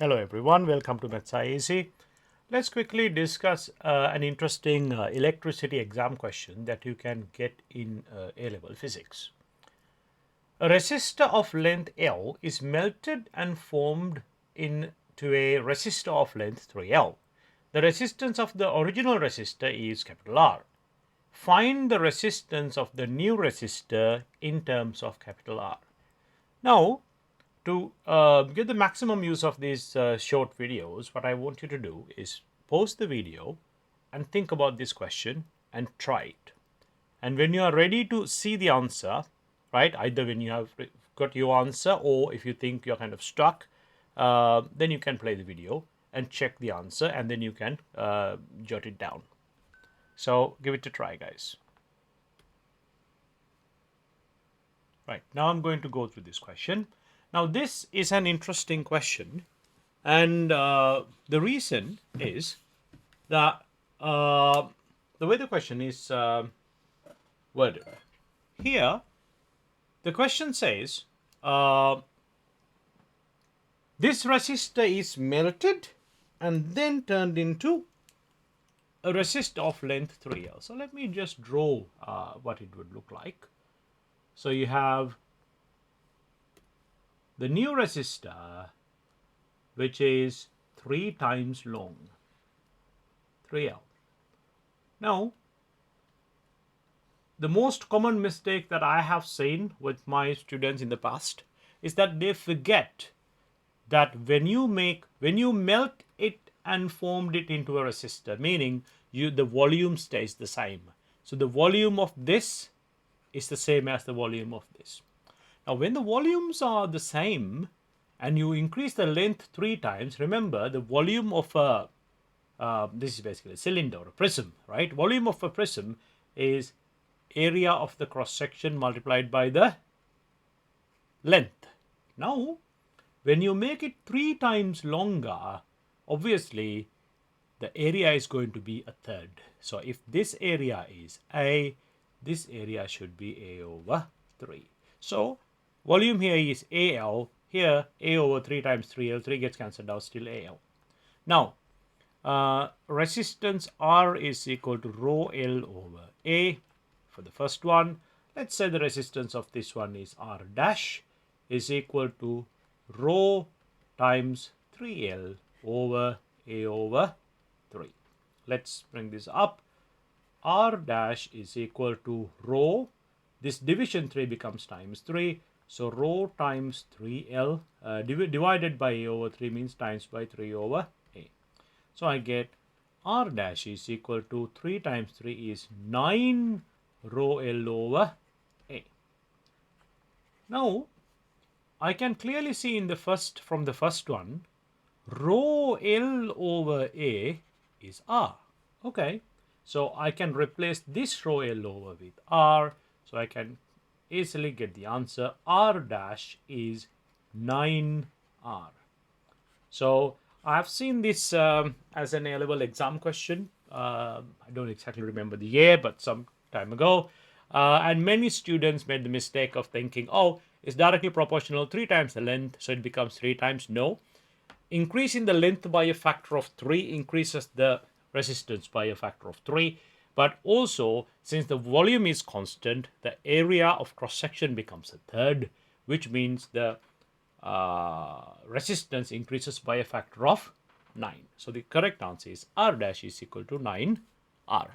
Hello everyone, welcome to Maths Easy. Let's quickly discuss an interesting electricity exam question that you can get in A-level physics. A resistor of length L is melted and formed into a resistor of length 3L. The resistance of the original resistor is capital R. Find the resistance of the new resistor in terms of capital R. Now, to get the maximum use of these short videos, what I want you to do is pause the video and think about this question and try it. And when you are ready to see the answer, right, either when you have got your answer or if you think you're kind of stuck, then you can play the video and check the answer and then you can jot it down. So give it a try, guys. Right, now I'm going to go through this question. Now this is an interesting question, and the reason is that the way the question is worded. Here, the question says, this resistor is melted and then turned into a resistor of length 3L. So let me just draw what it would look like. So you have the new resistor, which is 3 times long, 3L. Now, the most common mistake that I have seen with my students in the past is that they forget that when you melt it and formed it into a resistor, meaning the volume stays the same. So the volume of this is the same as the volume of this. Now, when the volumes are the same and you increase the length 3 times, remember the volume of a, this is basically a cylinder or a prism, right? Volume of a prism is area of the cross section multiplied by the length. Now, when you make it 3 times longer, obviously the area is going to be a third. So if this area is A, this area should be A over 3. So volume here is AL. Here, A over 3 times 3L. 3 gets cancelled out, still AL. Now, resistance R is equal to rho L over A for the first one. Let's say the resistance of this one is R dash is equal to rho times 3L over A over 3. Let's bring this up. R dash is equal to rho. This division 3 becomes times 3. So rho times 3L divided by A over 3 means times by 3 over A. So I get R dash is equal to 3 times 3 is 9 rho L over A. Now, I can clearly see in the from the first one, rho L over A is R. Okay. So I can replace this rho L over with R. So I can easily get the answer. R dash is 9R. So I have seen this as an A-level exam question. I don't exactly remember the year, but some time ago. And many students made the mistake of thinking, oh, it's directly proportional 3 times the length, so it becomes 3 times. No. Increasing the length by a factor of 3 increases the resistance by a factor of 3. But also, since the volume is constant, the area of cross-section becomes a third, which means the resistance increases by a factor of 9. So the correct answer is R dash is equal to 9R.